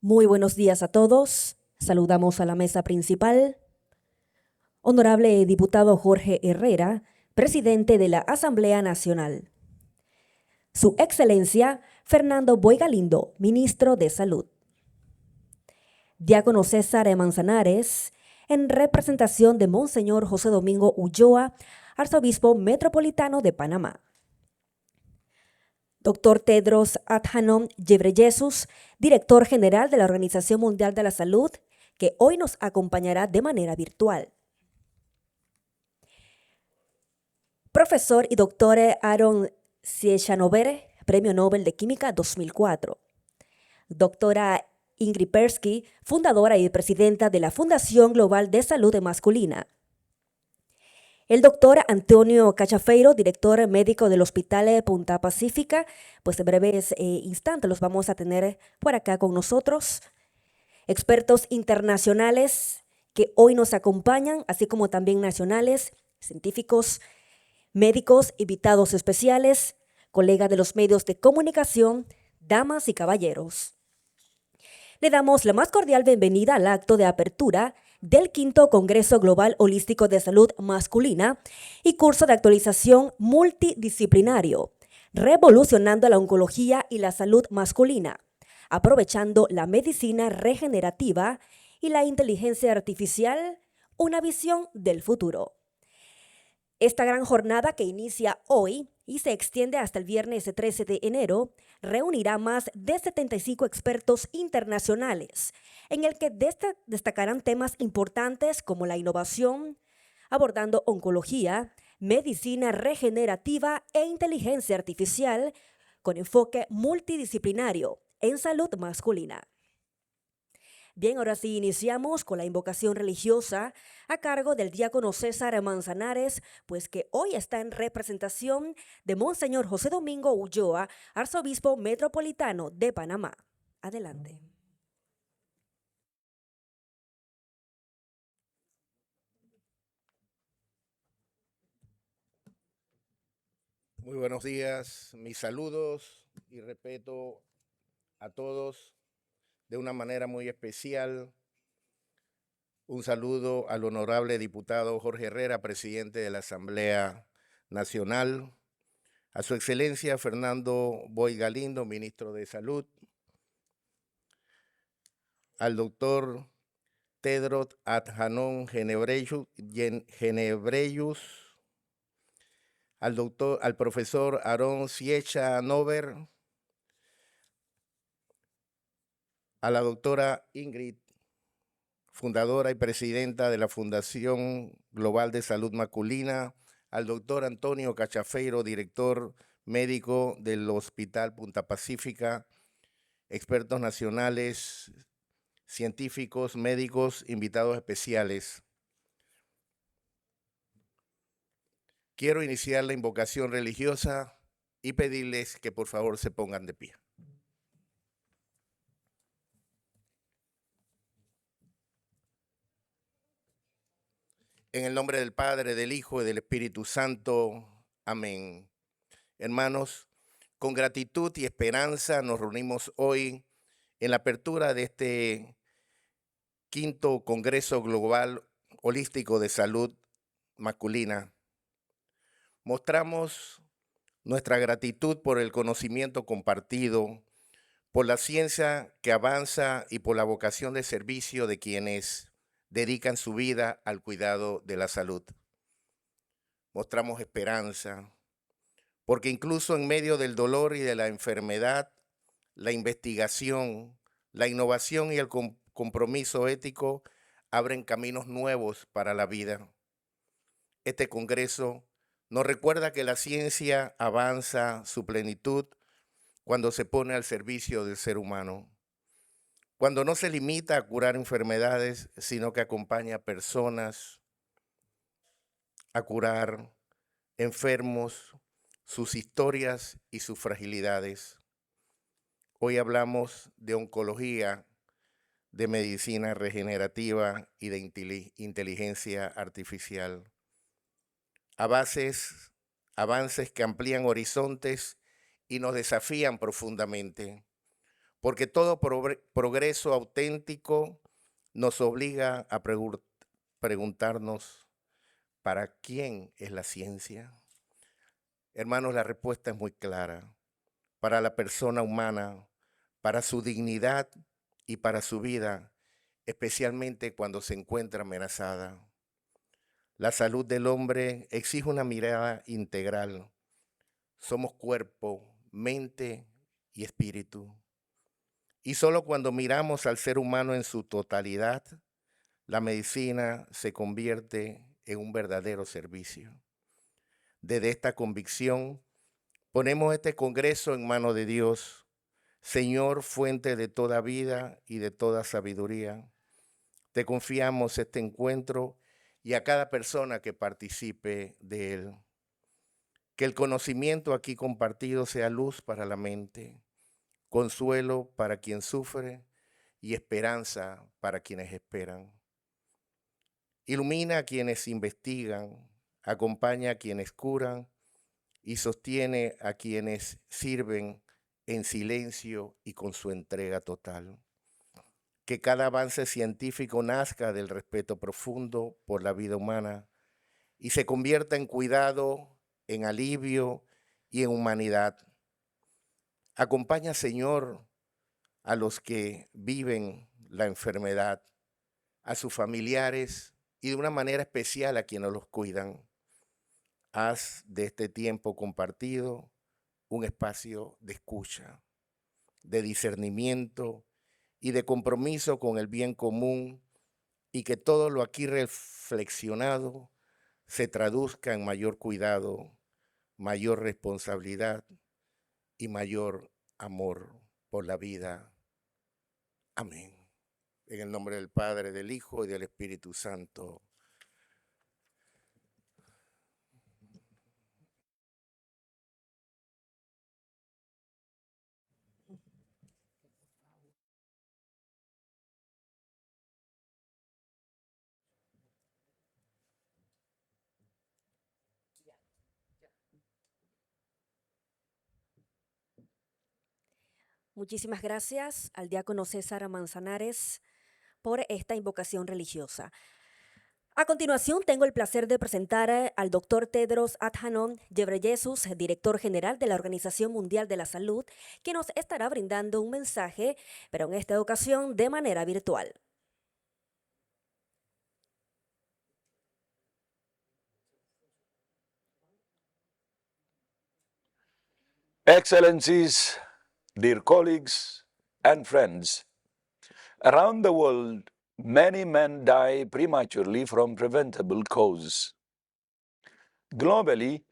Muy buenos días a todos. Saludamos a la mesa principal. Honorable diputado Jorge Herrera, presidente de la Asamblea Nacional. Su Excelencia Fernando Boy Galindo, ministro de Salud. Diácono César Manzanares, en representación de Monseñor José Domingo Ulloa, arzobispo metropolitano de Panamá. Dr. Tedros Adhanom Ghebreyesus, director general de la Organización Mundial de la Salud, que hoy nos acompañará de manera virtual. Profesor y doctor Aaron Ciechanover, Premio Nobel de Química 2004. Doctora Ingrid Persky, fundadora y presidenta de la Fundación Global de Salud Masculina. El doctor Antonio Cachafeiro, director médico del Hospital Punta Pacífica, pues en breves instantes los vamos a tener por acá con nosotros. Expertos internacionales que hoy nos acompañan, así como también nacionales, científicos, médicos, invitados especiales, colegas de los medios de comunicación, damas y caballeros. Le damos la más cordial bienvenida al acto de apertura del quinto Congreso Global Holístico de Salud Masculina y curso de actualización multidisciplinario, revolucionando la oncología y la salud masculina, aprovechando la medicina regenerativa y la inteligencia artificial, una visión del futuro. Esta gran jornada que inicia hoy y se extiende hasta el viernes 13 de enero, reunirá más de 75 expertos internacionales, en el que destacarán temas importantes como la innovación, abordando oncología, medicina regenerativa e inteligencia artificial, con enfoque multidisciplinario en salud masculina. Bien, ahora sí iniciamos con la invocación religiosa a cargo del diácono César Manzanares, pues que hoy está en representación de Monseñor José Domingo Ulloa, arzobispo metropolitano de Panamá. Adelante. Muy buenos días, mis saludos y respeto a todos de una manera muy especial. Un saludo al honorable diputado Jorge Herrera, presidente de la Asamblea Nacional, a su excelencia Fernando Boy Galindo, ministro de Salud, al doctor Tedros Adhanom Ghebreyesus, al profesor Aaron Ciechanover, a la doctora Ingrid, fundadora y presidenta de la Fundación Global de Salud Masculina, al doctor Antonio Cachafeiro, director médico del Hospital Punta Pacífica, expertos nacionales, científicos, médicos, invitados especiales. Quiero iniciar la invocación religiosa y pedirles que por favor se pongan de pie. En el nombre del Padre, del Hijo y del Espíritu Santo. Amén. Hermanos, con gratitud y esperanza nos reunimos hoy en la apertura de este quinto Congreso Global Holístico de Salud Masculina. Mostramos nuestra gratitud por el conocimiento compartido, por la ciencia que avanza y por la vocación de servicio de quienes dedican su vida al cuidado de la salud. Mostramos esperanza, porque incluso en medio del dolor y de la enfermedad, la investigación, la innovación y el compromiso ético abren caminos nuevos para la vida. Este congreso nos recuerda que la ciencia avanza su plenitud cuando se pone al servicio del ser humano, cuando no se limita a curar enfermedades, sino que acompaña a personas a curar enfermos, sus historias y sus fragilidades. Hoy hablamos de oncología, de medicina regenerativa y de inteligencia artificial. Avances que amplían horizontes y nos desafían profundamente, porque todo progreso auténtico nos obliga a preguntarnos, ¿para quién es la ciencia? Hermanos, la respuesta es muy clara. Para la persona humana, para su dignidad y para su vida, especialmente cuando se encuentra amenazada. La salud del hombre exige una mirada integral. Somos cuerpo, mente y espíritu. Y solo cuando miramos al ser humano en su totalidad, la medicina se convierte en un verdadero servicio. Desde esta convicción, ponemos este Congreso en manos de Dios, Señor, fuente de toda vida y de toda sabiduría. Te confiamos este encuentro y a cada persona que participe de él. Que el conocimiento aquí compartido sea luz para la mente, consuelo para quien sufre y esperanza para quienes esperan. Ilumina a quienes investigan, acompaña a quienes curan y sostiene a quienes sirven en silencio y con su entrega total. Que cada avance científico nazca del respeto profundo por la vida humana y se convierta en cuidado, en alivio y en humanidad. Acompaña, Señor, a los que viven la enfermedad, a sus familiares y de una manera especial a quienes los cuidan. Haz de este tiempo compartido un espacio de escucha, de discernimiento y de compromiso con el bien común, y que todo lo aquí reflexionado se traduzca en mayor cuidado, mayor responsabilidad y mayor amor por la vida. Amén. En el nombre del Padre, del Hijo y del Espíritu Santo. Muchísimas gracias al diácono César Manzanares por esta invocación religiosa. A continuación, tengo el placer de presentar al doctor Tedros Adhanom Ghebreyesus, director general de la Organización Mundial de la Salud, que nos estará brindando un mensaje, pero en esta ocasión de manera virtual. Excellencies, dear colleagues and friends, around the world, many men die prematurely from preventable causes. Globally,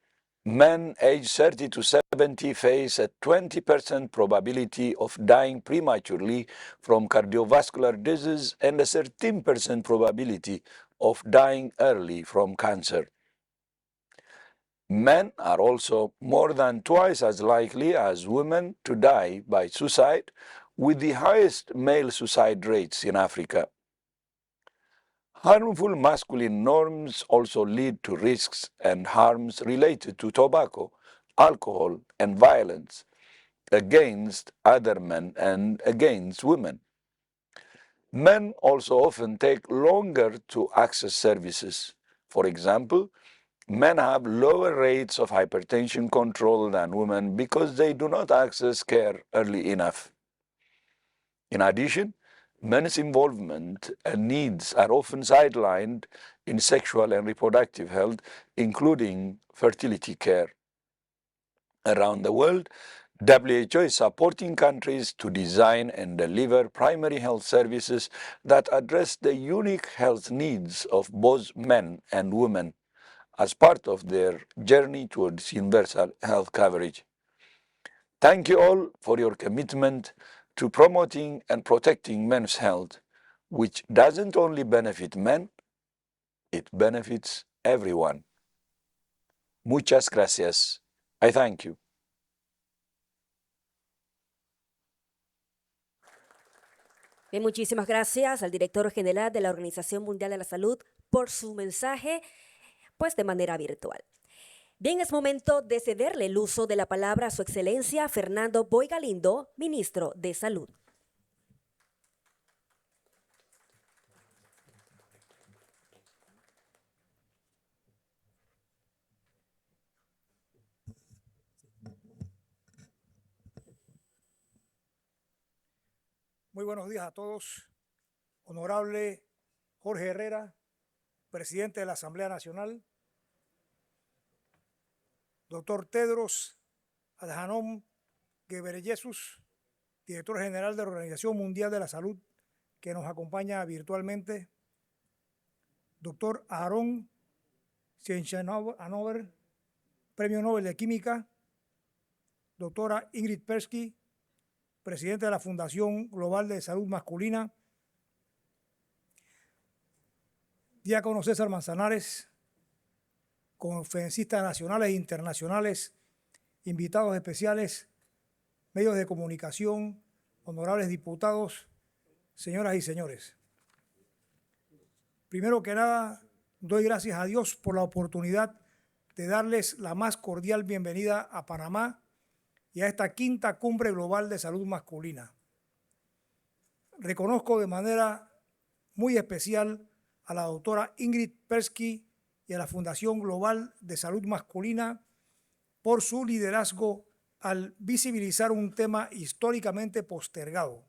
men aged 30 to 70 face a 20% probability of dying prematurely from cardiovascular disease and a 13% probability of dying early from cancer. Men are also more than twice as likely as women to die by suicide, with the highest male suicide rates in Africa. Harmful masculine norms also lead to risks and harms related to tobacco, alcohol, and violence against other men and against women. Men also often take longer to access services. For example, men have lower rates of hypertension control than women because they do not access care early enough. In addition, men's involvement and needs are often sidelined in sexual and reproductive health, including fertility care. Around the world, WHO is supporting countries to design and deliver primary health services that address the unique health needs of both men and women as part of their journey towards universal health coverage. Thank you all for your commitment to promoting and protecting men's health, which doesn't only benefit men, it benefits everyone. Muchas gracias. I thank you. Bien, muchísimas gracias al director general de la Organización Mundial de la Salud por su mensaje, pues de manera virtual. Bien, es momento de cederle el uso de la palabra a Su Excelencia Fernando Boy Galindo, Ministro de Salud. Muy buenos días a todos. Honorable Jorge Herrera, presidente de la Asamblea Nacional. Doctor Tedros Adhanom Ghebreyesus, director general de la Organización Mundial de la Salud, que nos acompaña virtualmente. Doctor Aaron Ciechanover, Premio Nobel de Química. Doctora Ingrid Persky, presidente de la Fundación Global de Salud Masculina. Diácono César Manzanares, conferencistas nacionales e internacionales, invitados especiales, medios de comunicación, honorables diputados, señoras y señores. Primero que nada, doy gracias a Dios por la oportunidad de darles la más cordial bienvenida a Panamá y a esta quinta Cumbre Global de Salud Masculina. Reconozco de manera muy especial a la doctora Ingrid Persky y a la Fundación Global de Salud Masculina por su liderazgo al visibilizar un tema históricamente postergado: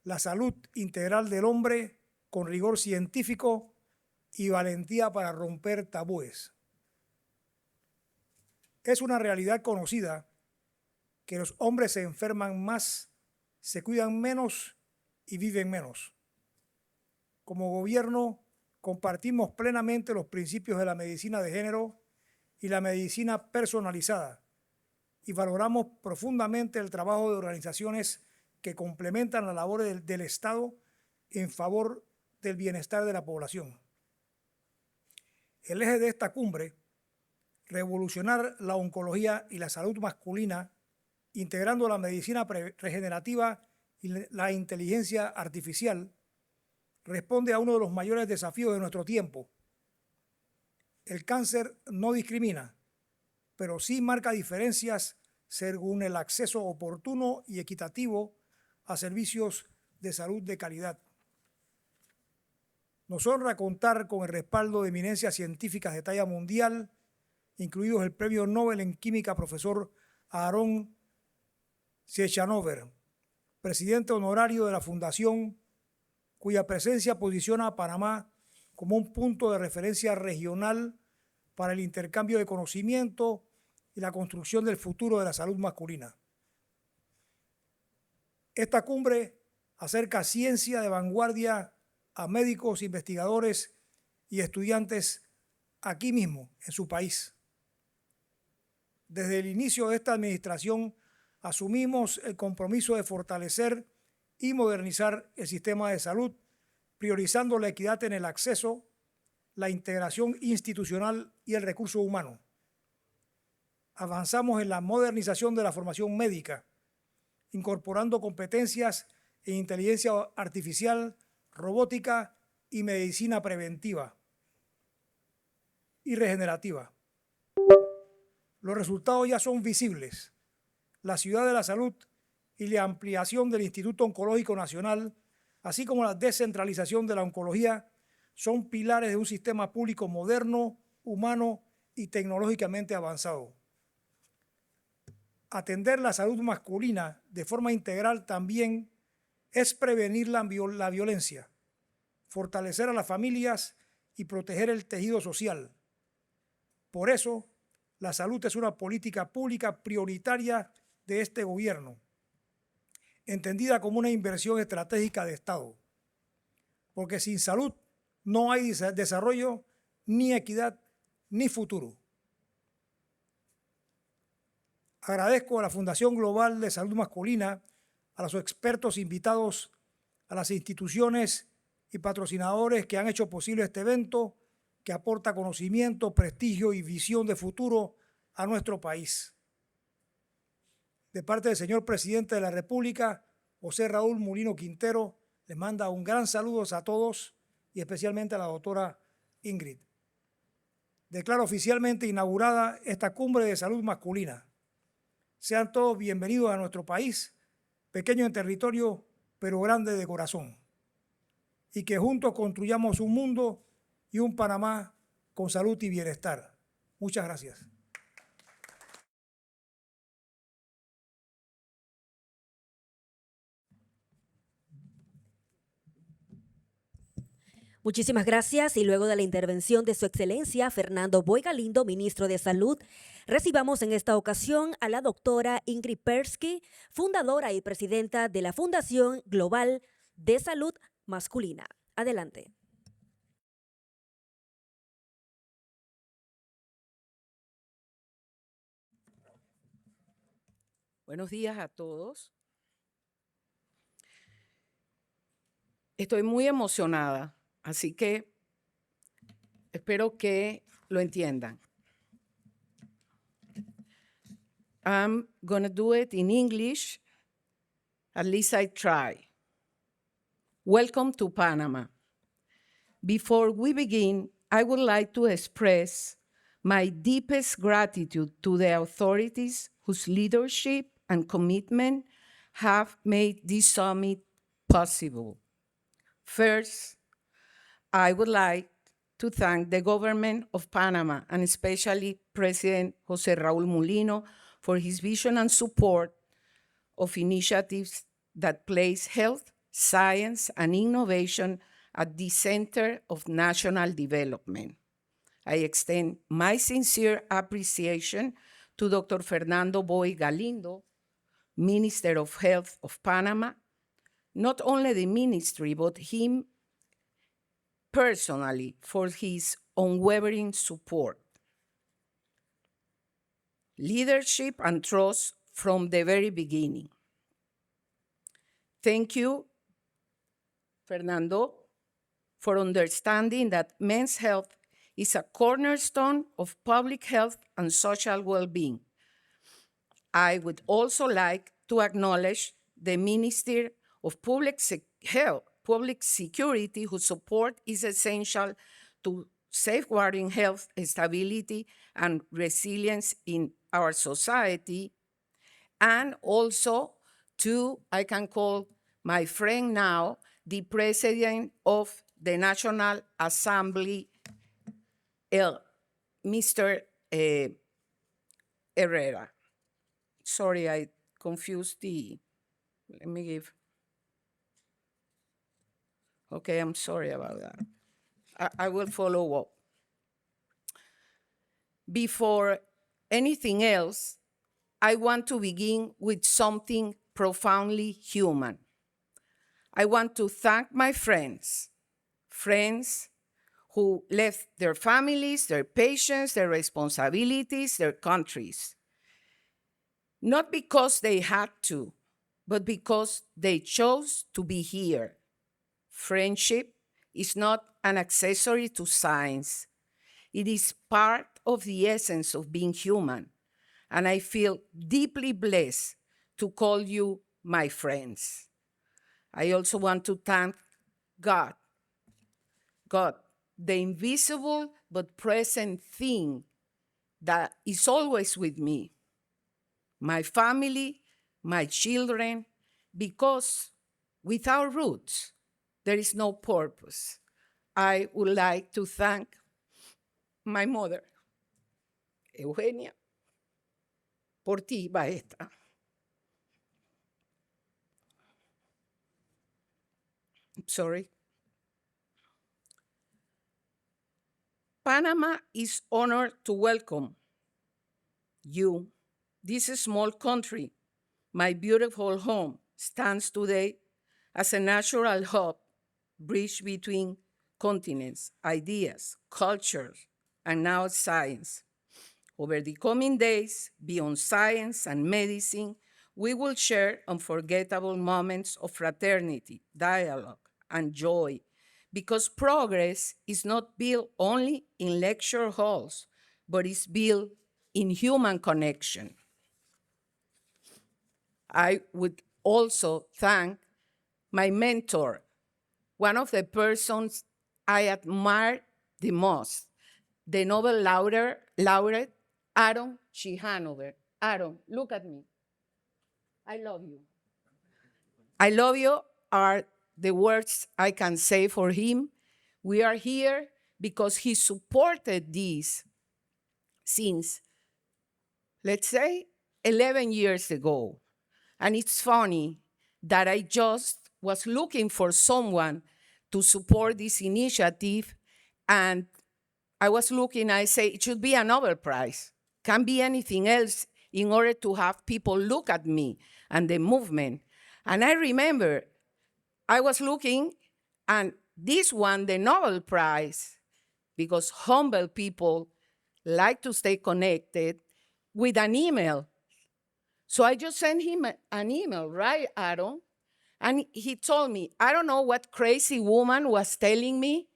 la salud integral del hombre con rigor científico y valentía para romper tabúes. Es una realidad conocida que los hombres se enferman más, se cuidan menos y viven menos. Como gobierno, compartimos plenamente los principios de la medicina de género y la medicina personalizada y valoramos profundamente el trabajo de organizaciones que complementan la labor del Estado en favor del bienestar de la población. El eje de esta cumbre, revolucionar la oncología y la salud masculina, integrando la medicina regenerativa y la inteligencia artificial, responde a uno de los mayores desafíos de nuestro tiempo. El cáncer no discrimina, pero sí marca diferencias según el acceso oportuno y equitativo a servicios de salud de calidad. Nos honra contar con el respaldo de eminencias científicas de talla mundial, incluidos el Premio Nobel en Química profesor Aaron Ciechanover, presidente honorario de la Fundación, cuya presencia posiciona a Panamá como un punto de referencia regional para el intercambio de conocimiento y la construcción del futuro de la salud masculina. Esta cumbre acerca ciencia de vanguardia a médicos, investigadores y estudiantes aquí mismo, en su país. Desde el inicio de esta administración asumimos el compromiso de fortalecer y modernizar el sistema de salud, priorizando la equidad en el acceso, la integración institucional y el recurso humano. Avanzamos en la modernización de la formación médica, incorporando competencias en inteligencia artificial, robótica y medicina preventiva y regenerativa. Los resultados ya son visibles. La Ciudad de la Salud y la ampliación del Instituto Oncológico Nacional, así como la descentralización de la oncología, son pilares de un sistema público moderno, humano y tecnológicamente avanzado. Atender la salud masculina de forma integral también es prevenir la violencia, fortalecer a las familias y proteger el tejido social. Por eso, la salud es una política pública prioritaria de este gobierno, entendida como una inversión estratégica de Estado, porque sin salud no hay desarrollo, ni equidad, ni futuro. Agradezco a la Fundación Global de Salud Masculina, a los expertos invitados, a las instituciones y patrocinadores que han hecho posible este evento, que aporta conocimiento, prestigio y visión de futuro a nuestro país. De parte del señor Presidente de la República, José Raúl Mulino Quintero, les manda un gran saludo a todos y especialmente a la doctora Ingrid. declaro oficialmente inaugurada esta Cumbre de Salud Masculina. Sean todos bienvenidos a nuestro país, pequeño en territorio, pero grande de corazón. Y que juntos construyamos un mundo y un Panamá con salud y bienestar. Muchas gracias. Muchísimas gracias y luego de la intervención de Su Excelencia Fernando Boy Galindo, ministro de Salud, recibamos en esta ocasión a la doctora Ingrid Persky, fundadora y presidenta de la Fundación Global de Salud Masculina. Adelante. Buenos días a todos. Estoy muy emocionada, así que espero que lo entiendan. I'm going to do it in English, at least I try. Welcome to Panama. Before we begin, I would like to express my deepest gratitude to the authorities whose leadership and commitment have made this summit possible. First, I would like to thank the government of Panama and especially President José Raúl Mulino for his vision and support of initiatives that place health, science, and innovation at the center of national development. I extend my sincere appreciation to Dr. Fernando Boy Galindo, Minister of Health of Panama, not only the ministry, but him personally for his unwavering support, leadership, and trust from the very beginning. Thank you, Fernando, for understanding that men's health is a cornerstone of public health and social well-being. I would also like to acknowledge the Minister of Public Security, whose support is essential to safeguarding health, stability, and resilience in our society, and also to, I can call my friend now, the President of the National Assembly, Mr. Herrera. Sorry, I confused the, let me give. Okay, I'm sorry about that. I will follow up. Before anything else, I want to begin with something profoundly human. I want to thank my friends who left their families, their patients, their responsibilities, their countries. Not because they had to, but because they chose to be here. Friendship is not an accessory to science. It is part of the essence of being human. And I feel deeply blessed to call you my friends. I also want to thank God, the invisible but present thing that is always with me, my family, my children, because without roots, there is no purpose. I would like to thank my mother, Eugenia. Por ti va esta. Sorry. Panama is honored to welcome you. This small country, my beautiful home, stands today as a natural hub, bridge between continents, ideas, cultures, and now science. Over the coming days, beyond science and medicine, we will share unforgettable moments of fraternity, dialogue, and joy, because progress is not built only in lecture halls, but is built in human connection. I would also thank my mentor, one of the persons I admire the most, the Nobel laureate Aaron Ciechanover. Aaron, look at me. I love you. I love you are the words I can say for him. We are here because he supported this since, let's say, 11 years ago. And it's funny that I just was looking for someone to support this initiative, and I was looking, I say, it should be a Nobel Prize. Can't be anything else in order to have people look at me and the movement. And I remember I was looking, and this won the Nobel Prize because humble people like to stay connected with an email. So I just sent him an email, right, Aaron? And he told me, I don't know what crazy woman was telling me,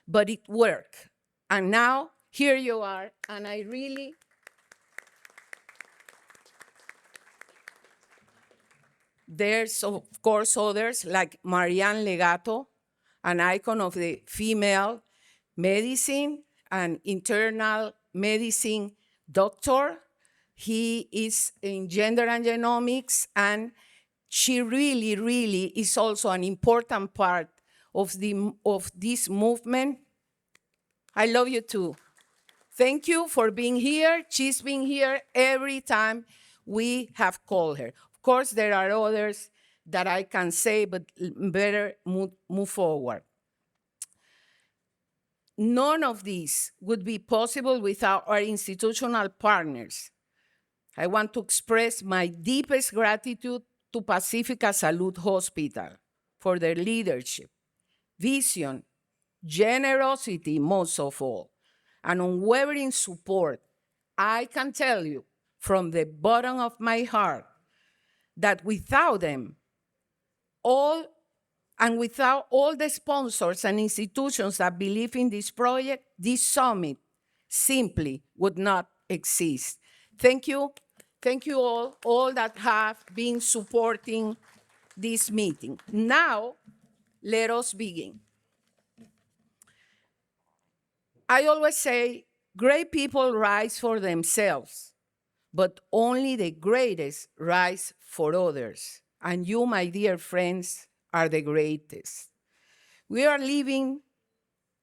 but it worked. And now here you are, and I really, there's of course others like Marianne Legato, an icon of the female medicine, an internal medicine doctor. He is in gender and genomics, and she really, really is also an important part of this movement. I love you too. Thank you for being here. She's been here every time we have called her. Of course, there are others that I can say, but better move forward. None of this would be possible without our institutional partners. I want to express my deepest gratitude to Pacifica Salud Hospital for their leadership, vision, generosity, most of all, and unwavering support. I can tell you from the bottom of my heart that without them, without all the sponsors and institutions that believe in this project, this summit simply would not exist. Thank you. Thank you all that have been supporting this meeting. Now, let us begin. I always say, great people rise for themselves, but only the greatest rise for others. And you, my dear friends, are the greatest. We are living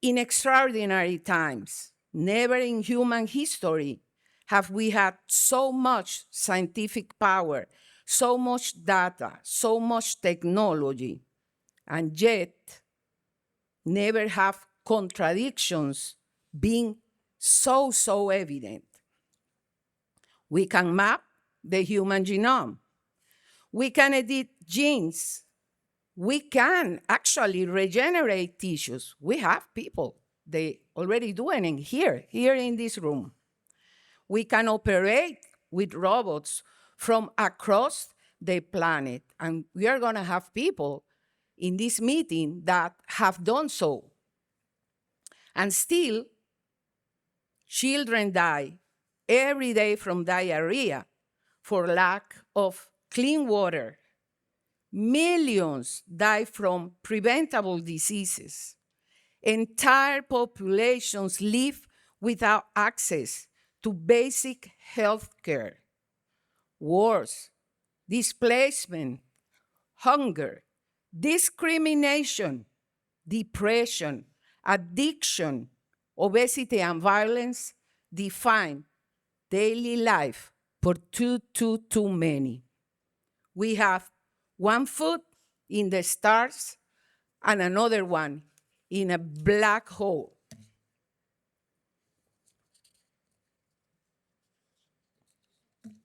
in extraordinary times. Never in human history have we had so much scientific power, so much data, so much technology, and yet never have contradictions been so evident. We can map the human genome. We can edit genes. We can actually regenerate tissues. We have people, they already doing it here in this room. We can operate with robots from across the planet. And we are gonna have people in this meeting that have done so. And still, children die every day from diarrhea for lack of clean water. Millions die from preventable diseases. Entire populations live without access to basic health care. Wars, displacement, hunger, discrimination, depression, addiction, obesity, and violence define daily life for too many. We have one foot in the stars and another one in a black hole.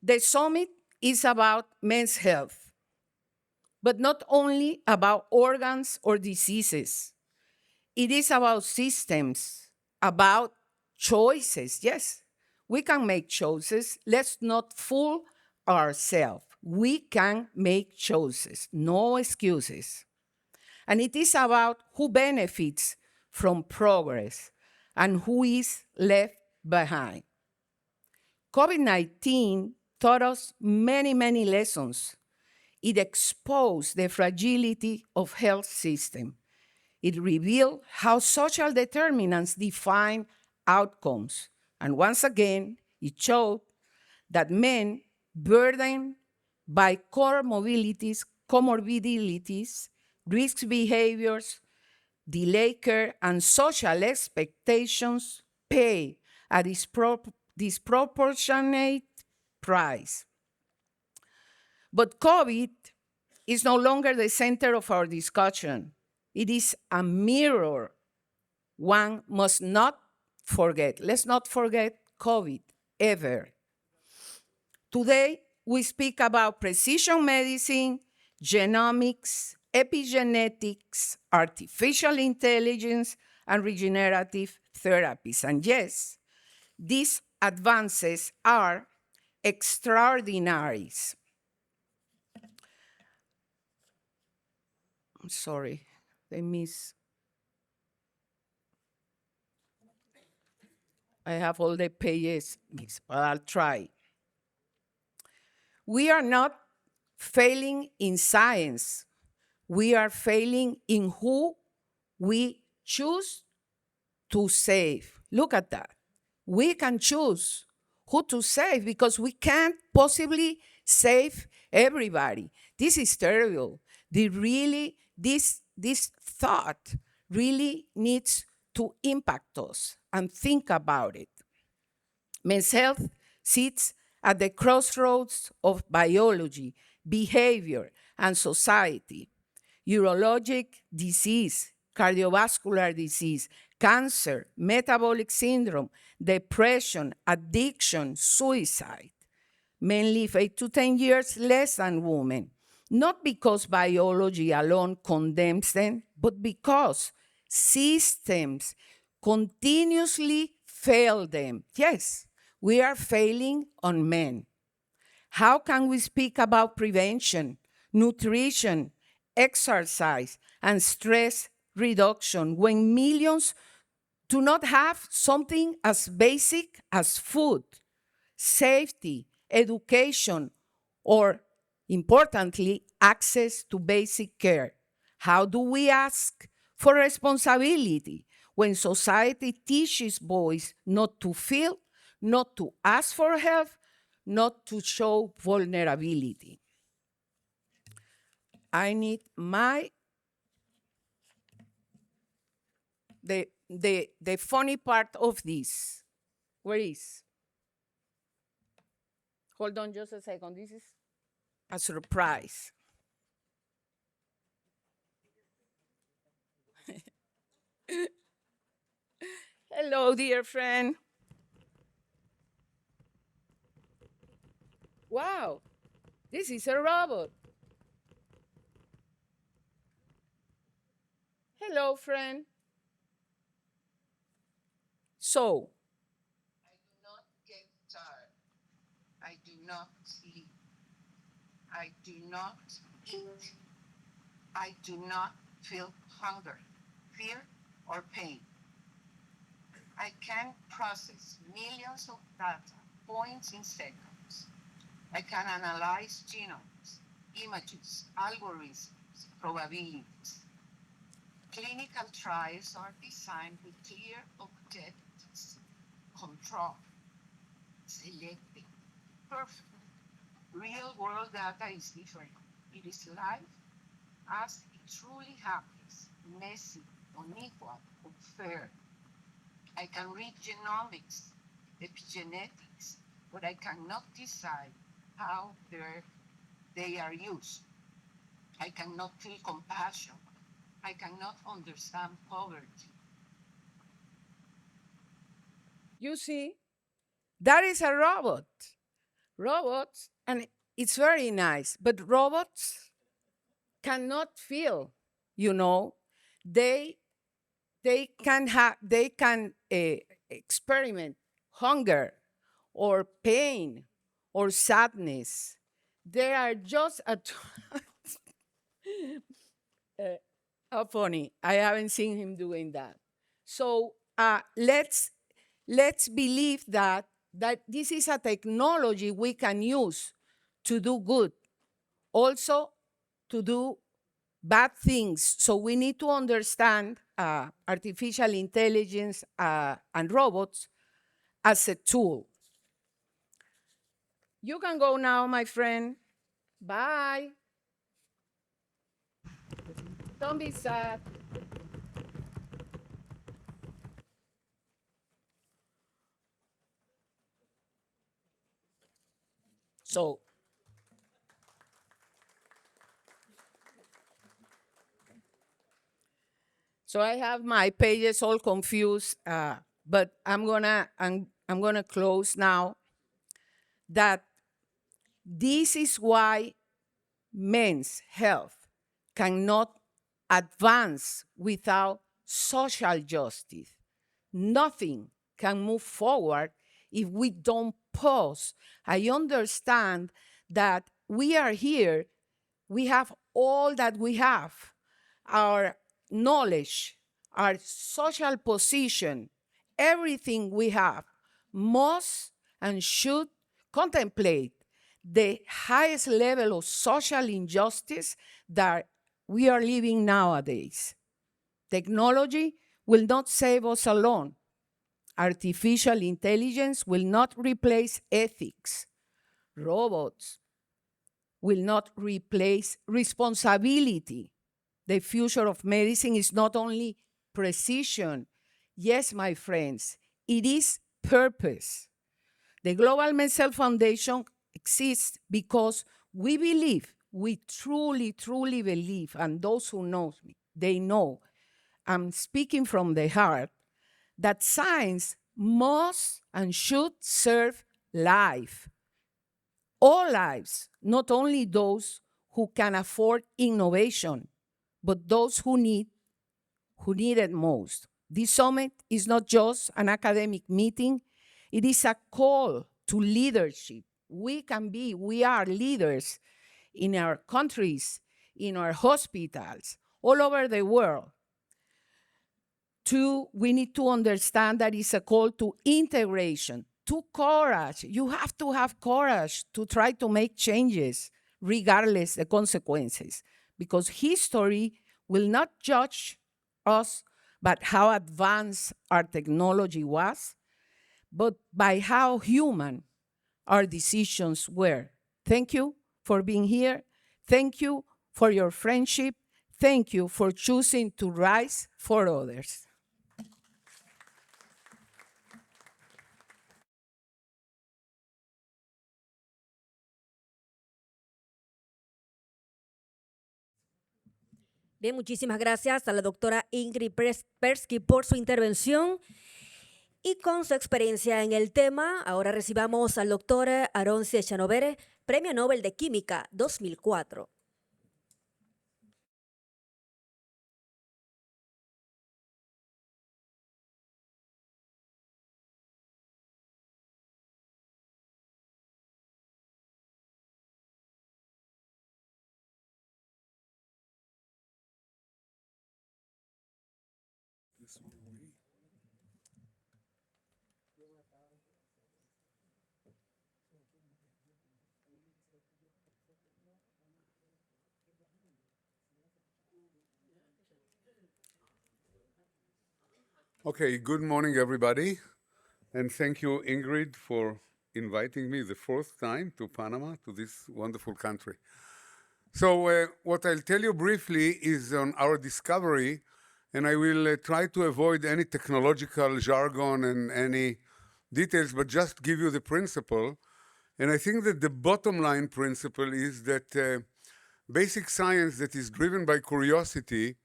The summit is about men's health, but not only about organs or diseases. It is about systems, about choices. Yes, we can make choices. Let's not fool ourselves. We can make choices, no excuses. And it is about who benefits from progress and who is left behind. COVID-19 taught us many lessons. It exposed the fragility of health system. It revealed how social determinants define outcomes. And once again, it showed that men burdened by comorbidities, risk behaviors, delay care, and social expectations pay a disproportionate price. But COVID is no longer the center of our discussion. It is a mirror one must not forget. Let's not forget COVID ever. Today, we speak about precision medicine, genomics, epigenetics, artificial intelligence, and regenerative therapies. And yes, these advances are extraordinary. I'm sorry, I have all the pages mixed, but I'll try. We are not failing in science. We are failing in who we choose to save. Look at that. We can choose who to save because we can't possibly save everybody. This is terrible. This thought really needs to impact us and think about it. Men's health sits at the crossroads of biology, behavior, and society. Urologic disease, cardiovascular disease, cancer, metabolic syndrome, depression, addiction, suicide. Men live 8 to 10 years less than women, not because biology alone condemns them, but because systems continuously fail them. Yes, we are failing on men. How can we speak about prevention, nutrition, exercise, and stress reduction when millions do not have something as basic as food, safety, education, or, importantly, access to basic care? How do we ask for responsibility when society teaches boys not to feel, not to ask for help, not to show vulnerability? I need the funny part of this. Where is? Hold on just a second. This is a surprise. Hello, dear friend. Wow, this is a robot. Hello, friend. So, I do not get tired. I do not sleep. I do not eat. I do not feel hunger, fear, or pain. I can process millions of data points in seconds. I can analyze genomes, images, algorithms, probabilities. Clinical trials are designed with clear objectives: control, selecting, perfect. Real-world data is different. It is life as it truly happens, messy, unequal, unfair. I can read genomics, epigenetics, but I cannot decide how they are used. I cannot feel compassion. I cannot understand poverty. You see, that is a robot. Robots, and it's very nice, but robots cannot feel, They can experiment hunger or pain or sadness. They are just how funny. I haven't seen him doing that. So let's believe that this is a technology we can use to do good, also to do bad things. So we need to understand artificial intelligence and robots as a tool. You can go now, my friend. Bye. Don't be sad. So I have my pages all confused, but I'm gonna close now. That this is why men's health cannot advance without social justice. Nothing can move forward if we don't pause. I understand that we are here, we have all that we have, our knowledge, our social position, everything we have must and should contemplate the highest level of social injustice that we are living nowadays. Technology will not save us alone. Artificial intelligence will not replace ethics. Robots will not replace responsibility. The future of medicine is not only precision. Yes, my friends, it is purpose. The Global Men's Health Foundation exists because we believe, we truly, truly believe, and those who know me, they know, I'm speaking from the heart, that science must and should serve life. All lives, not only those who can afford innovation, but those who need it most. This summit is not just an academic meeting, it is a call to leadership. We are leaders in our countries, in our hospitals, all over the world. Two, we need to understand that it's a call to integration, to courage. You have to have courage to try to make changes, regardless the consequences, because history will not judge us by how advanced our technology was, but by how human our decisions were. Thank you for being here. Thank you for your friendship. Thank you for choosing to rise for others. Bien, muchísimas gracias a la doctora Ingrid Persky por su intervención y con su experiencia en el tema. Ahora recibamos al doctor Aaron Ciechanover, Premio Nobel de Química 2004. Okay, good morning, everybody. And thank you, Ingrid, for inviting me the fourth time to Panama, to this wonderful country. So what I'll tell you briefly is on our discovery, and I will try to avoid any technological jargon and any details, but just give you the principle. And I think that the bottom line principle is that basic science that is driven by curiosity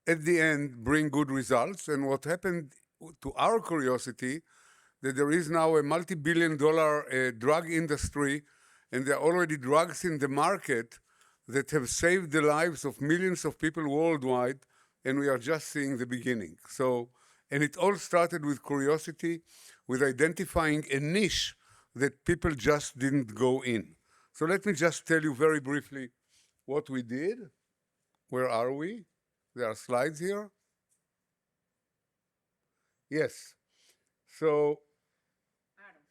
at the end bring good results. And what happened to our curiosity, that there is now a multi-billion-dollar drug industry, and there are already drugs in the market that have saved the lives of millions of people worldwide, and we are just seeing the beginning. So, and it all started with curiosity, with identifying a niche that people just didn't go in. So let me just tell you very briefly what we did. Where are we? There are slides here. Yes. So, Adam.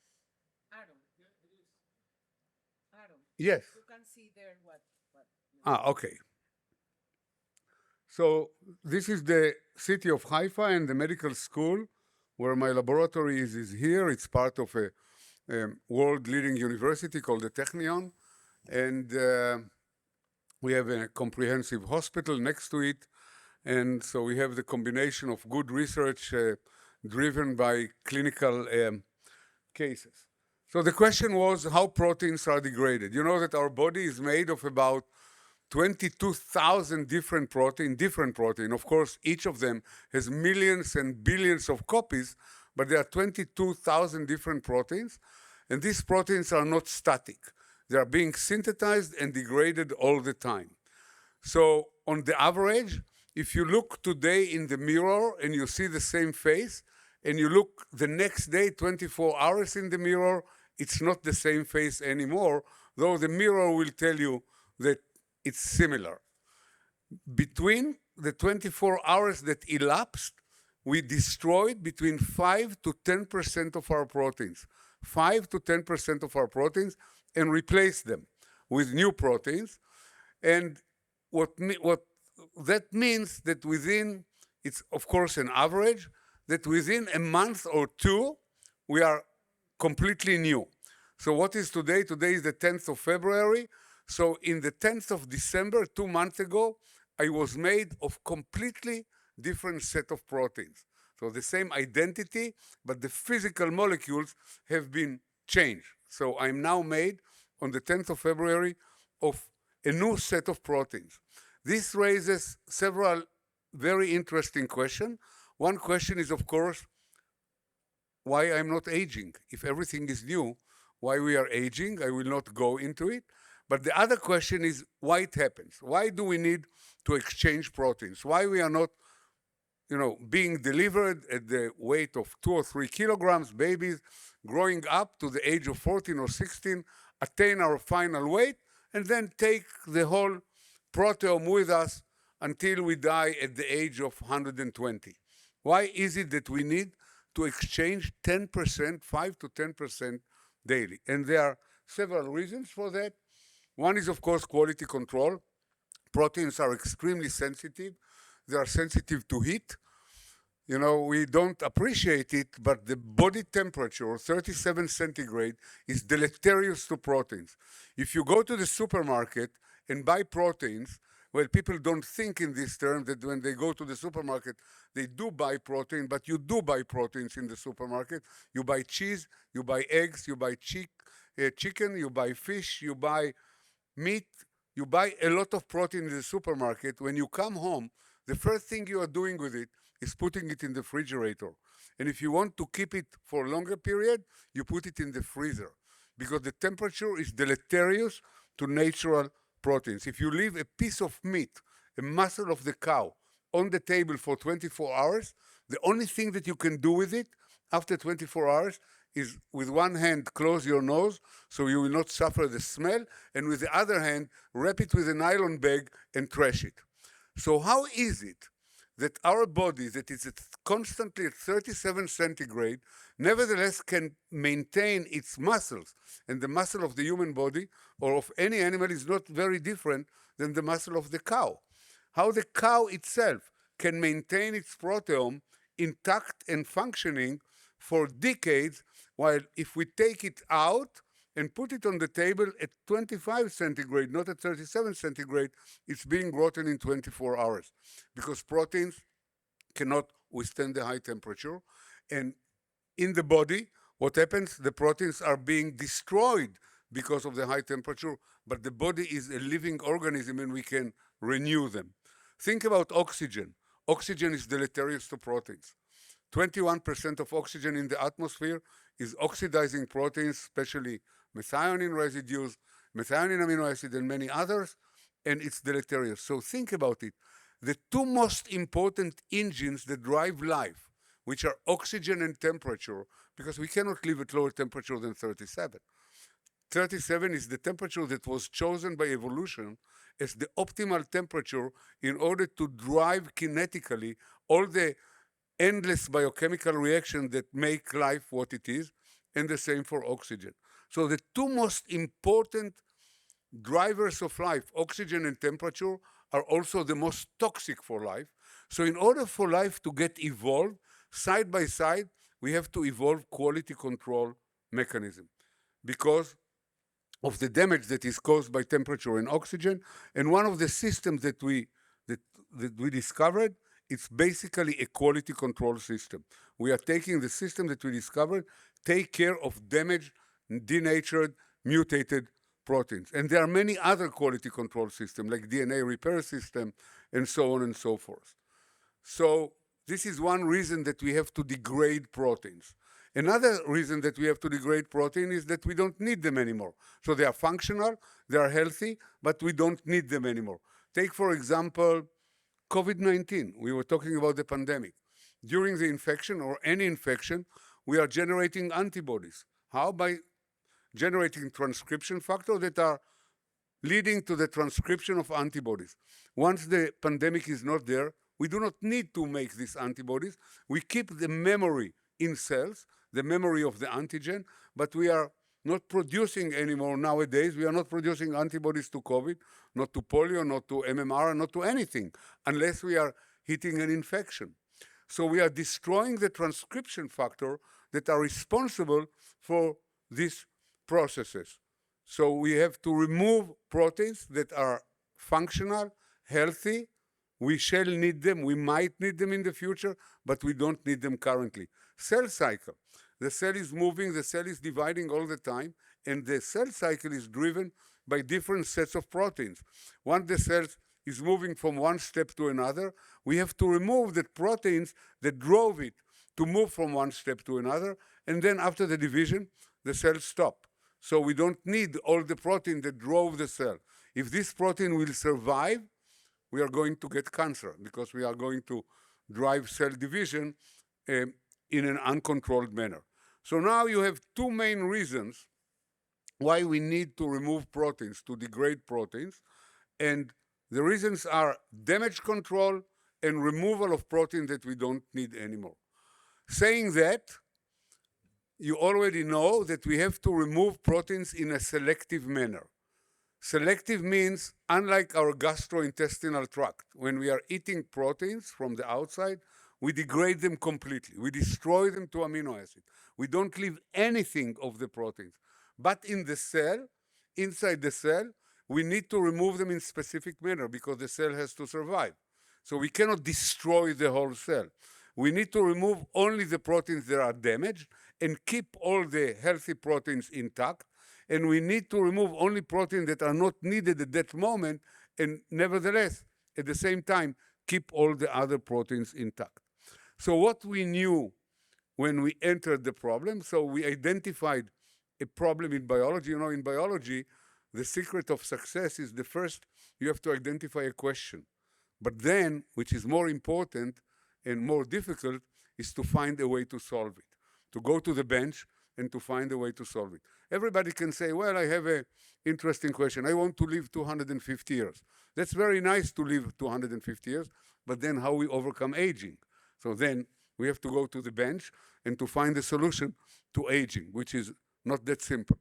yes. You can see there what. Okay. So this is the city of Haifa and the medical school where my laboratory is here. It's part of a world-leading university called the Technion. And we have a comprehensive hospital next to it. And so we have the combination of good research driven by clinical cases. So the question was how proteins are degraded. You know that our body is made of about 22,000 different protein. Of course, each of them has millions and billions of copies, but there are 22,000 different proteins. And these proteins are not static. They are being synthesized and degraded all the time. So on the average, if you look today in the mirror and you see the same face, and you look the next day, 24 hours in the mirror, it's not the same face anymore, though the mirror will tell you that it's similar. Between the 24 hours that elapsed, we destroyed between 5 to 10% of our proteins. 5 to 10% of our proteins, and replaced them with new proteins. And what that means that within, it's of course an average, that within a month or two, we are completely new. So what is today? Today is the 10th of February. So in the 10th of December, 2 months ago, I was made of completely different set of proteins. So the same identity, but the physical molecules have been changed. So I'm now made on the 10th of February of a new set of proteins. This raises several very interesting questions. One question is, of course, why I'm not aging. If everything is new, why we are aging? I will not go into it. But the other question is why it happens. Why do we need to exchange proteins? Why we are not, being delivered at the weight of 2 or 3 kilograms, babies growing up to the age of 14 or 16, attain our final weight, and then take the whole proteome with us until we die at the age of 120. Why is it that we need to exchange 10%, 5 to 10% daily? And there are several reasons for that. One is, of course, quality control. Proteins are extremely sensitive. They are sensitive to heat. We don't appreciate it, but the body temperature, 37 centigrade, is deleterious to proteins. If you go to the supermarket and buy proteins, well, people don't think in this term that when they go to the supermarket, they do buy protein, but you do buy proteins in the supermarket. You buy cheese, you buy eggs, you buy chicken, you buy fish, you buy meat, you buy a lot of protein in the supermarket. When you come home, the first thing you are doing with it is putting it in the refrigerator. And if you want to keep it for a longer period, you put it in the freezer because the temperature is deleterious to natural proteins. If you leave a piece of meat, a muscle of the cow, on the table for 24 hours, the only thing that you can do with it after 24 hours is with one hand close your nose so you will not suffer the smell, and with the other hand wrap it with a nylon bag and trash it. So how is it that our body, that is constantly at 37 centigrade, nevertheless can maintain its muscles? And the muscle of the human body or of any animal is not very different than the muscle of the cow. How the cow itself can maintain its proteome intact and functioning for decades, while if we take it out and put it on the table at 25 centigrade, not at 37 centigrade, it's being rotten in 24 hours because proteins cannot withstand the high temperature. And in the body, what happens? The proteins are being destroyed because of the high temperature, but the body is a living organism and we can renew them. Think about oxygen. Oxygen is deleterious to proteins. 21% of oxygen in the atmosphere is oxidizing proteins, especially methionine residues, methionine amino acid, and many others, and it's deleterious. So think about it. The two most important engines that drive life, which are oxygen and temperature, because we cannot live at lower temperature than 37. 37 is the temperature that was chosen by evolution as the optimal temperature in order to drive kinetically all the endless biochemical reactions that make life what it is, and the same for oxygen. So the two most important drivers of life, oxygen and temperature, are also the most toxic for life. So in order for life to get evolved, side by side, we have to evolve quality control mechanism because of the damage that is caused by temperature and oxygen. And one of the systems that we discovered, it's basically a quality control system. We are taking the system that we discovered, take care of damaged, denatured, mutated proteins. And there are many other quality control systems, like DNA repair system, and so on and so forth. So this is one reason that we have to degrade proteins. Another reason that we have to degrade protein is that we don't need them anymore. So they are functional, they are healthy, but we don't need them anymore. Take, for example, COVID-19. We were talking about the pandemic. During the infection or any infection, we are generating antibodies. How? By generating transcription factors that are leading to the transcription of antibodies. Once the pandemic is not there, we do not need to make these antibodies. We keep the memory in cells, the memory of the antigen, but we are not producing anymore nowadays. We are not producing antibodies to COVID, not to polio, not to MMR, not to anything, unless we are hitting an infection. So we are destroying the transcription factor that are responsible for these processes. So we have to remove proteins that are functional, healthy. We shall need them, we might need them in the future, but we don't need them currently. Cell cycle. The cell is moving, the cell is dividing all the time, and the cell cycle is driven by different sets of proteins. Once the cell is moving from one step to another, we have to remove the proteins that drove it to move from one step to another, and then after the division, the cells stop. So we don't need all the protein that drove the cell. If this protein will survive, we are going to get cancer because we are going to drive cell division in an uncontrolled manner. So now you have two main reasons why we need to remove proteins, to degrade proteins. And the reasons are damage control and removal of protein that we don't need anymore. Saying that, you already know that we have to remove proteins in a selective manner. Selective means, unlike our gastrointestinal tract, when we are eating proteins from the outside, we degrade them completely. We destroy them to amino acid. We don't leave anything of the proteins. But in the cell, inside the cell, we need to remove them in specific manner because the cell has to survive. So we cannot destroy the whole cell. We need to remove only the proteins that are damaged and keep all the healthy proteins intact. And we need to remove only proteins that are not needed at that moment, and nevertheless, at the same time, keep all the other proteins intact. So what we knew when we entered the problem, so we identified a problem in biology. You know, in biology, the secret of success is the first, you have to identify a question. But then, which is more important and more difficult, is to find a way to solve it, to go to the bench and to find a way to solve it. Everybody can say, well, I have an interesting question. I want to live 250 years. That's very nice to live 250 years, but then how we overcome aging? So then we have to go to the bench and to find a solution to aging, which is not that simple.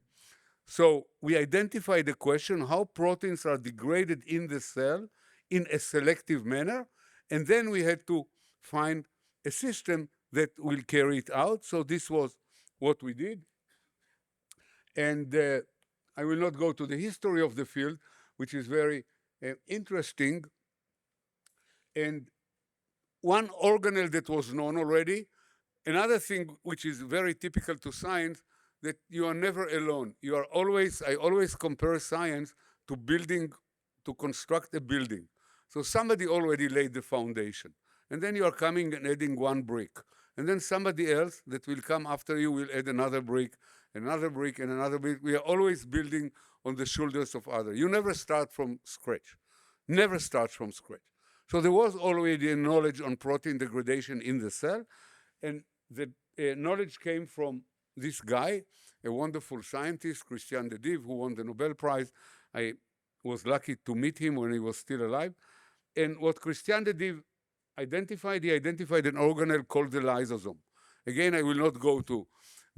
So we identified the question, how proteins are degraded in the cell in a selective manner, and then we had to find a system that will carry it out. So this was what we did. And I will not go to the history of the field, which is very interesting. And one organelle that was known already. Another thing which is very typical to science, that you are never alone. You are always, I always compare science to building, to construct a building. So somebody already laid the foundation. And then you are coming and adding one brick. And then somebody else that will come after you will add another brick, and another brick, and another brick. We are always building on the shoulders of others. You never start from scratch. Never start from scratch. So there was already a knowledge on protein degradation in the cell, and the knowledge came from this guy, a wonderful scientist, Christian de Div, who won the Nobel Prize. I was lucky to meet him when he was still alive. And what Christian de Div identified, he identified an organelle called the lysosome. Again, I will not go to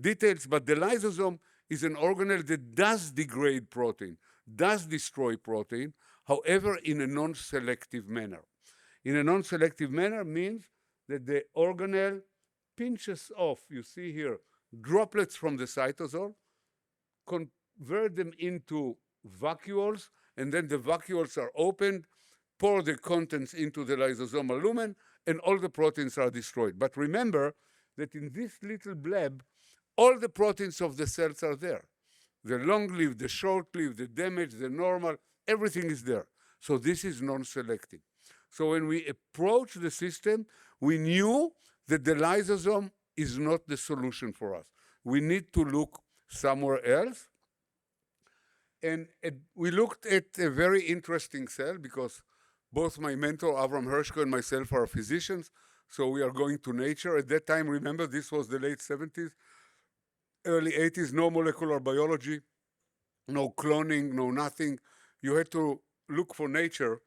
details, but the lysosome is an organelle that does degrade protein, does destroy protein, however, in a non-selective manner. In a non-selective manner means that the organelle pinches off, you see here, droplets from the cytosol, convert them into vacuoles, and then the vacuoles are opened, pour the contents into the lysosomal lumen, and all the proteins are destroyed. But remember that in this little bleb, all the proteins of the cells are there. The long-lived, the short-lived, the damaged, the normal, everything is there. So this is non-selective. So when we approach the system, we knew that the lysosome is not the solution for us. We need to look somewhere else. And we looked at a very interesting cell because both my mentor, Avram Hershko, and myself are physicians. So we are going to nature. At that time, remember, this was the late 70s, early 80s, no molecular biology, no cloning, no nothing. You had to look for nature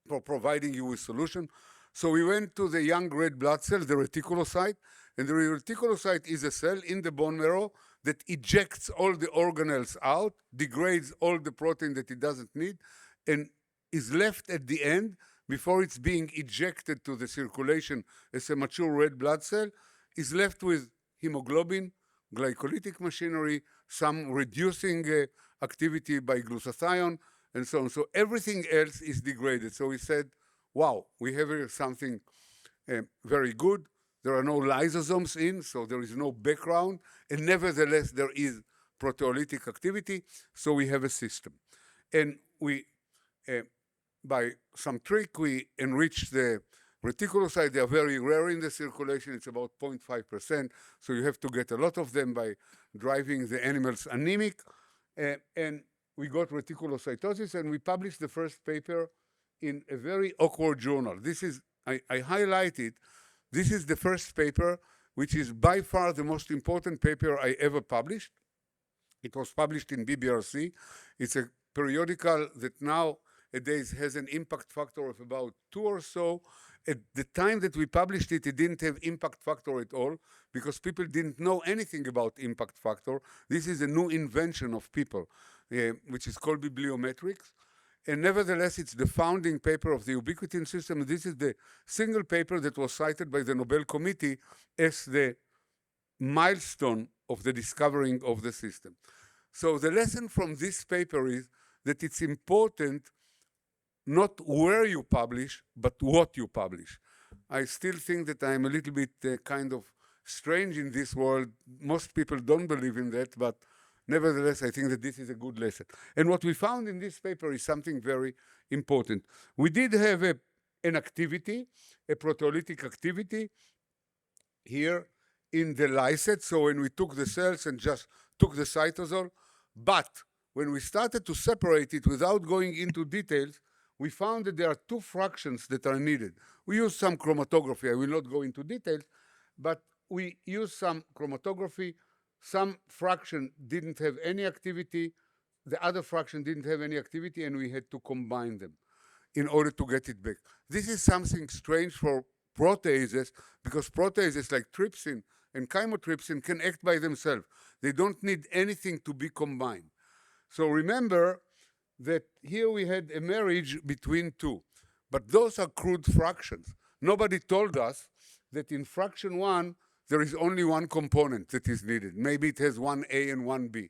for providing you with solution. So we went to the young red blood cell, the reticulocyte, and the reticulocyte is a cell in the bone marrow that ejects all the organelles out, degrades all the protein that it doesn't need, and is left at the end, before it's being ejected to the circulation as a mature red blood cell, is left with hemoglobin, glycolytic machinery, some reducing activity by glutathione, and so on. So everything else is degraded. So we said, wow, we have here something very good. There are no lysosomes in, so there is no background, and nevertheless there is proteolytic activity, so we have a system. And we, by some trick, we enrich the reticulocytes. They are very rare in the circulation. It's about 0.5%, so you have to get a lot of them by driving the animals anemic. And we got reticulocytosis, and we published the first paper in a very awkward journal. This is, I highlight it. This is the first paper, which is by far the most important paper I ever published. It was published in BBRC. It's a periodical that nowadays has an impact factor of about 2 or so. At the time that we published it, it didn't have impact factor at all because people didn't know anything about impact factor. This is a new invention of people, which is called bibliometrics. And nevertheless, it's the founding paper of the ubiquitin system. And this is the single paper that was cited by the Nobel Committee as the milestone of the discovering of the system. So the lesson from this paper is that it's important not where you publish, but what you publish. I still think that I'm a little bit kind of strange in this world. Most people don't believe in that, but nevertheless, I think that this is a good lesson. And what we found in this paper is something very important. We did have an activity, a proteolytic activity here in the lysate. So when we took the cells and just took the cytosol, but when we started to separate it without going into details, we found that there are 2 fractions that are needed. We used some chromatography. I will not go into details, but we used some chromatography. Some fraction didn't have any activity. The other fraction didn't have any activity, and we had to combine them in order to get it back. This is something strange for proteases because proteases like trypsin and chymotrypsin can act by themselves. They don't need anything to be combined. So remember that here we had a marriage between 2, but those are crude fractions. Nobody told us that in fraction 1, there is only 1 component that is needed. Maybe it has 1A and 1B.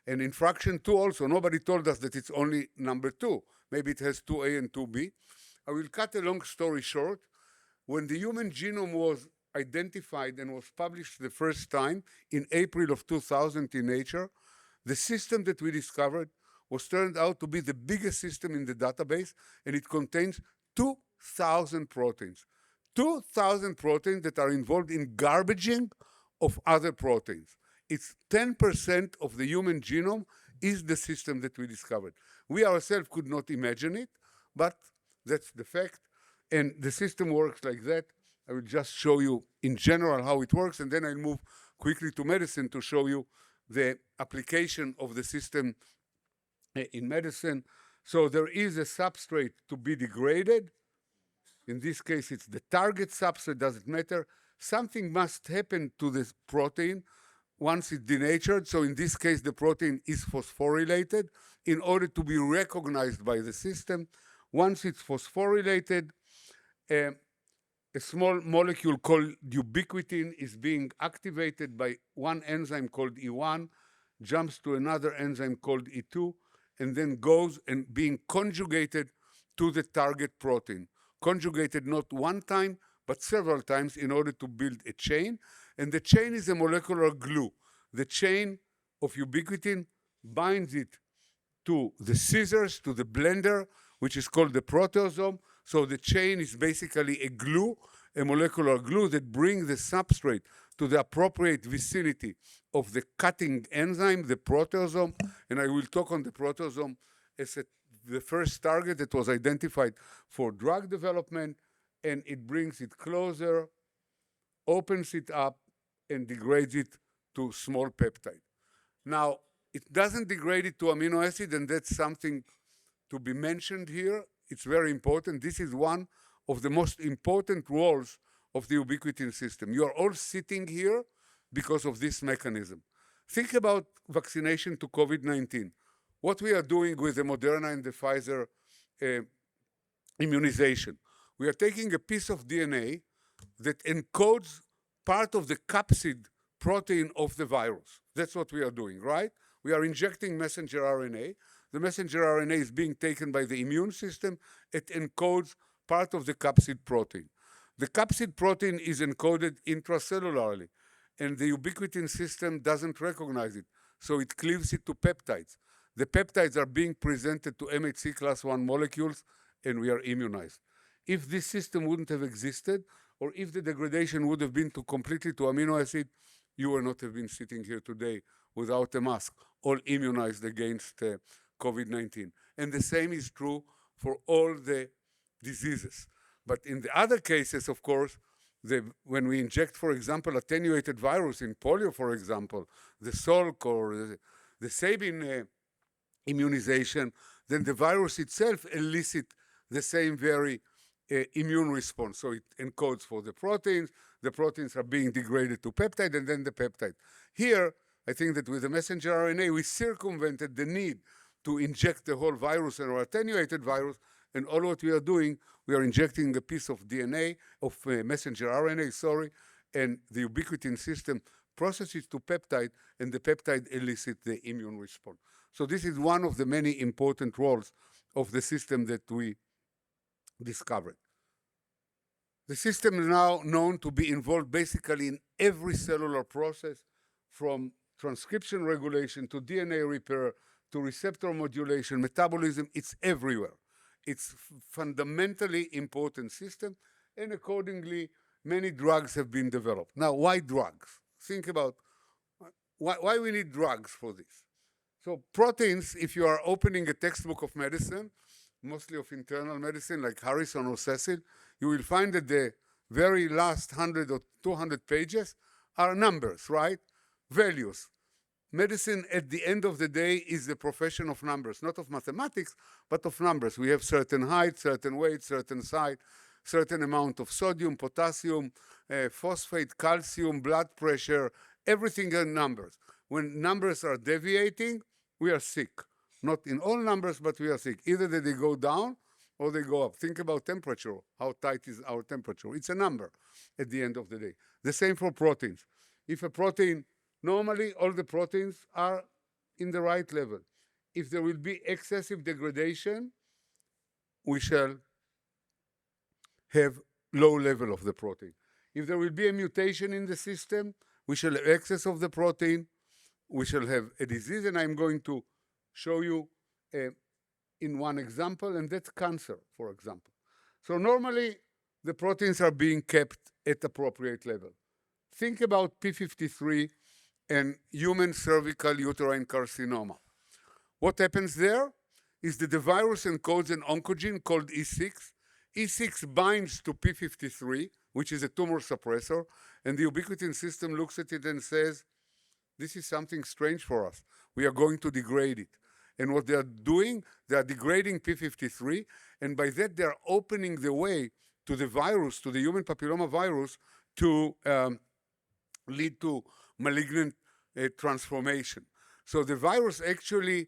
And in fraction 2 also, nobody told us that it's only number 2. Maybe it has 2A and 2B. I will cut a long story short. When the human genome was identified and was published the first time in April of 2000 in Nature, the system that we discovered was turned out to be the biggest system in the database, and it contains 2,000 proteins. 2,000 proteins that are involved in garbaging of other proteins. It's 10% of the human genome is the system that we discovered. We ourselves could not imagine it, but that's the fact. And the system works like that. I will just show you in general how it works, and then I'll move quickly to medicine to show you the application of the system in medicine. So there is a substrate to be degraded. In this case, it's the target substrate, doesn't matter. Something must happen to this protein once it's denatured. So in this case, the protein is phosphorylated in order to be recognized by the system. Once it's phosphorylated, a small molecule called ubiquitin is being activated by one enzyme called E1, jumps to another enzyme called E2, and then goes and being conjugated to the target protein. Conjugated not one time, but several times in order to build a chain. And the chain is a molecular glue. The chain of ubiquitin binds it to the scissors, to the blender, which is called the proteasome. So the chain is basically a glue, a molecular glue that brings the substrate to the appropriate vicinity of the cutting enzyme, the proteasome. And I will talk on the proteasome as the first target that was identified for drug development, and it brings it closer, opens it up, and degrades it to small peptide. Now, it doesn't degrade it to amino acid, and that's something to be mentioned here. It's very important. This is one of the most important roles of the ubiquitin system. You are all sitting here because of this mechanism. Think about vaccination to COVID-19. What we are doing with the Moderna and the Pfizer immunization. We are taking a piece of DNA that encodes part of the capsid protein of the virus. That's what we are doing, right? We are injecting messenger RNA. The messenger RNA is being taken by the immune system. It encodes part of the capsid protein. The capsid protein is encoded intracellularly, and the ubiquitin system doesn't recognize it, so it cleaves it to peptides. The peptides are being presented to MHC class 1 molecules, and we are immunized. If this system wouldn't have existed, or if the degradation would have been completely to amino acid, you would not have been sitting here today without a mask, all immunized against COVID-19. And the same is true for all the diseases. But in the other cases, of course, when we inject, for example, attenuated virus in polio, for example, the Salk or the Sabin immunization, then the virus itself elicits the same very immune response. So it encodes for the proteins are being degraded to peptide, and then the peptide. Here, I think that with the messenger RNA, we circumvented the need to inject the whole virus or attenuated virus, and all what we are doing, we are injecting a piece of DNA, of messenger RNA, and the ubiquitin system processes to peptide, and the peptide elicits the immune response. So this is one of the many important roles of the system that we discovered. The system is now known to be involved basically in every cellular process, from transcription regulation to DNA repair to receptor modulation, metabolism. It's everywhere. It's fundamentally important system, and accordingly, many drugs have been developed. Now, why drugs? Think about why we need drugs for this. So proteins, if you are opening a textbook of medicine, mostly of internal medicine like Harrison or Cecil, you will find that the very last 100 or 200 pages are numbers, right? Values. Medicine, at the end of the day, is the profession of numbers, not of mathematics, but of numbers. We have certain height, certain weight, certain size, certain amount of sodium, potassium, phosphate, calcium, blood pressure, everything are numbers. When numbers are deviating, we are sick. Not in all numbers, but we are sick. Either that they go down or they go up. Think about temperature. How tight is our temperature? It's a number at the end of the day. The same for proteins. If a protein, normally all the proteins are in the right level. If there will be excessive degradation, we shall have low level of the protein. If there will be a mutation in the system, we shall have excess of the protein, we shall have a disease, and I'm going to show you in one example, and that's cancer, for example. So normally, the proteins are being kept at appropriate level. Think about P53 and human cervical uterine carcinoma. What happens there is that the virus encodes an oncogene called E6. E6 binds to P53, which is a tumor suppressor, and the ubiquitin system looks at it and says, this is something strange for us. We are going to degrade it. And what they are doing, they are degrading P53, and by that they are opening the way to the virus, to the human papilloma virus, to lead to malignant transformation. So the virus actually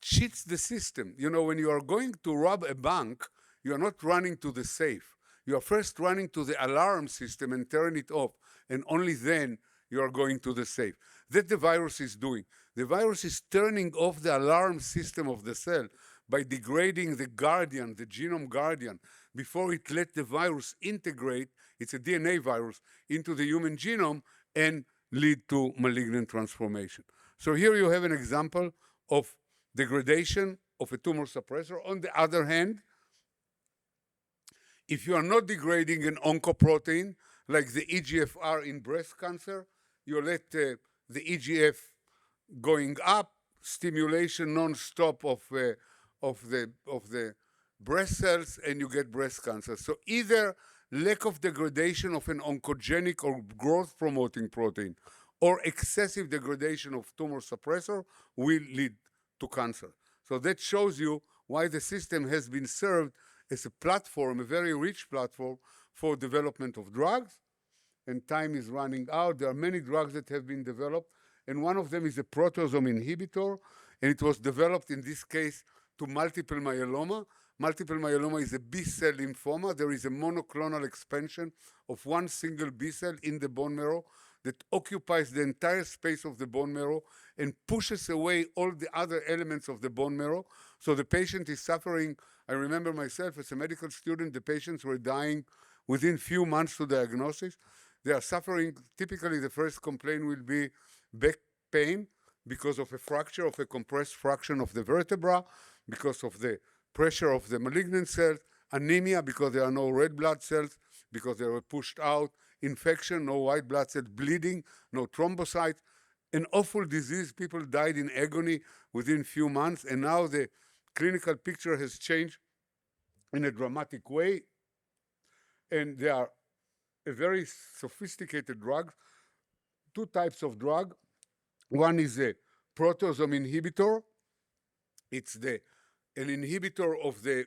cheats the system. You know, when you are going to rob a bank, you are not running to the safe. You are first running to the alarm system and turn it off, and only then you are going to the safe. That the virus is doing. The virus is turning off the alarm system of the cell by degrading the guardian, the genome guardian, before it let the virus integrate, it's a DNA virus, into the human genome and lead to malignant transformation. So here you have an example of degradation of a tumor suppressor. On the other hand, if you are not degrading an oncoprotein, like the EGFR in breast cancer, you let the EGF going up, stimulation non-stop of the breast cells, and you get breast cancer. So either lack of degradation of an oncogenic or growth-promoting protein or excessive degradation of tumor suppressor will lead to cancer. So that shows you why the system has been served as a platform, a very rich platform for development of drugs. And time is running out. There are many drugs that have been developed, and one of them is a proteasome inhibitor, and it was developed in this case to multiple myeloma. Multiple myeloma is a B-cell lymphoma. There is a monoclonal expansion of one single B-cell in the bone marrow that occupies the entire space of the bone marrow and pushes away all the other elements of the bone marrow. So the patient is suffering. I remember myself as a medical student, the patients were dying within few months to diagnosis. They are suffering. Typically, the first complaint will be back pain because of a fracture, of a compressed fraction of the vertebra, because of the pressure of the malignant cells, anemia because there are no red blood cells, because they were pushed out, infection, no white blood cells, bleeding, no thrombocytes, an awful disease. People died in agony within few months, and now the clinical picture has changed in a dramatic way, and there are a very sophisticated drug, two types of drug. One is a proteasome inhibitor. It's an inhibitor of the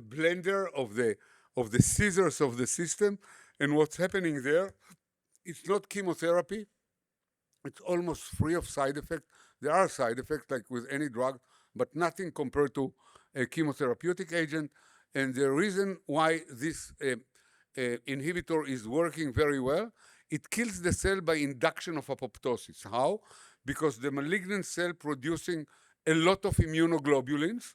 blender, of the scissors of the system. And what's happening there, it's not chemotherapy. It's almost free of side effects. There are side effects like with any drug, but nothing compared to a chemotherapeutic agent. And the reason why this inhibitor is working very well, it kills the cell by induction of apoptosis. How? Because the malignant cell producing a lot of immunoglobulins.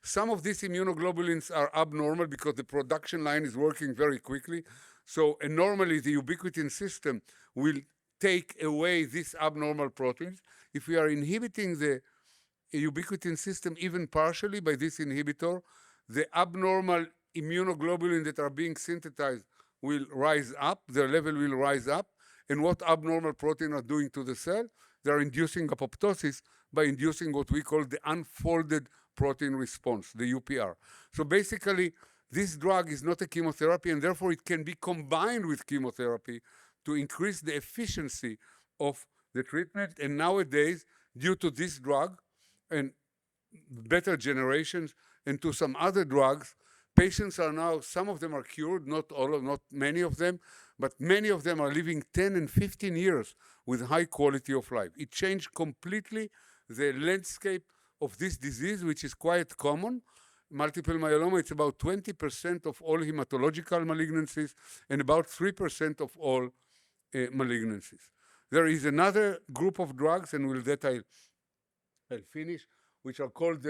Some of these immunoglobulins are abnormal because the production line is working very quickly. So normally the ubiquitin system will take away these abnormal proteins. If we are inhibiting the ubiquitin system even partially by this inhibitor, the abnormal immunoglobulin that are being synthesized will rise up, their level will rise up. And what abnormal protein are doing to the cell? They're inducing apoptosis by inducing what we call the unfolded protein response, the UPR. So basically, this drug is not a chemotherapy, and therefore it can be combined with chemotherapy to increase the efficiency of the treatment. And nowadays, due to this drug and better generations and to some other drugs, patients are now, some of them are cured, not many of them, but many of them are living 10 and 15 years with high quality of life. It changed completely the landscape of this disease, which is quite common. Multiple myeloma, it's about 20% of all hematological malignancies and about 3% of all malignancies. There is another group of drugs, and with that I'll finish, which are called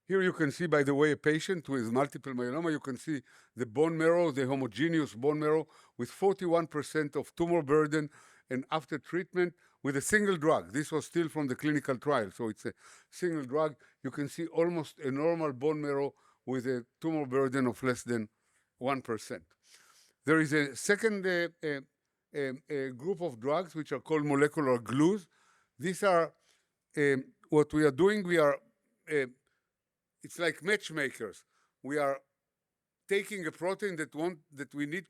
here you can see, by the way, a patient with multiple myeloma. You can see the bone marrow, the homogeneous bone marrow with 41% of tumor burden, and after treatment with a single drug. This was still from the clinical trial, so it's a single drug. You can see almost a normal bone marrow with a tumor burden of less than 1%. There is a second group of drugs which are called molecular glues. These are what we are doing. We are it's like matchmakers. We are taking a protein that need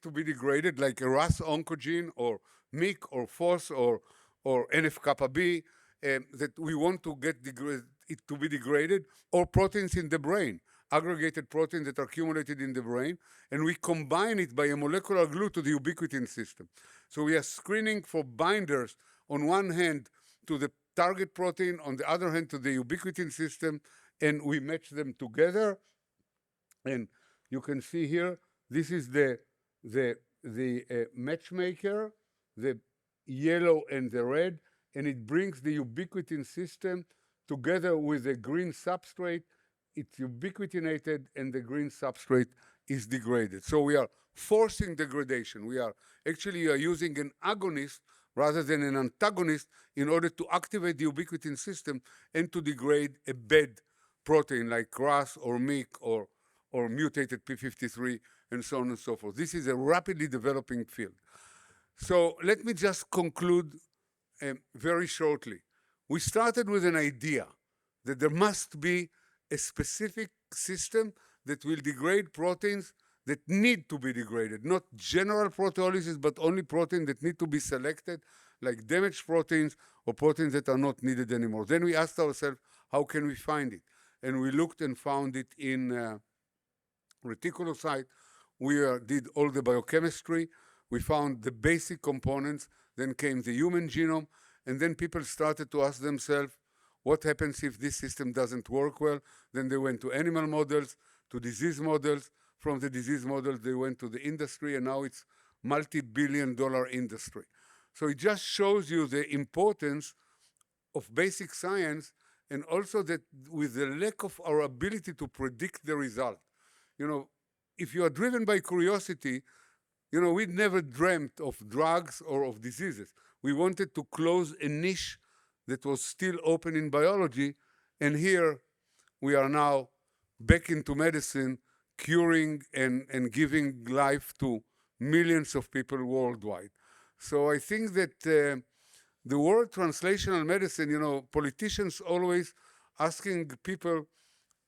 to be degraded, like a RAS oncogene or MYC or FOS or NF-kappa B, that we want to get it to be degraded, or proteins in the brain, aggregated proteins that are accumulated in the brain, and we combine it by a molecular glue to the ubiquitin system. So we are screening for binders on one hand to the target protein, on the other hand to the ubiquitin system, and we match them together. And you can see here, this is the matchmaker, the yellow and the red, and it brings the ubiquitin system together with the green substrate. It's ubiquitinated and the green substrate is degraded. So we are forcing degradation. We are actually using an agonist rather than an antagonist in order to activate the ubiquitin system and to degrade a bad protein like RAS or MYC or mutated P53 and so on and so forth. This is a rapidly developing field. So let me just conclude very shortly. We started with an idea that there must be a specific system that will degrade proteins that need to be degraded, not general proteolysis, but only proteins that need to be selected, like damaged proteins or proteins that are not needed anymore. Then we asked ourselves, how can we find it? And we looked and found it in reticulocyte. We did all the biochemistry. We found the basic components. Then came the human genome. And then people started to ask themselves, what happens if this system doesn't work well? Then they went to animal models, to disease models. From the disease models, they went to the industry, and now it's multi-billion-dollar industry. So it just shows you the importance of basic science, and also that with the lack of our ability to predict the result. You know, if you are driven by curiosity, you know, we'd never dreamt of drugs or of diseases. We wanted to close a niche that was still open in biology, and here we are now back into medicine, curing and giving life to millions of people worldwide. So I think that the word translational medicine, you know, politicians always asking people,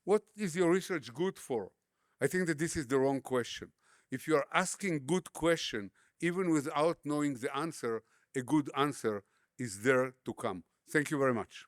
what is your research good for? I think that this is the wrong question. If you are asking good question, even without knowing the answer, a good answer is there to come. Thank you very much.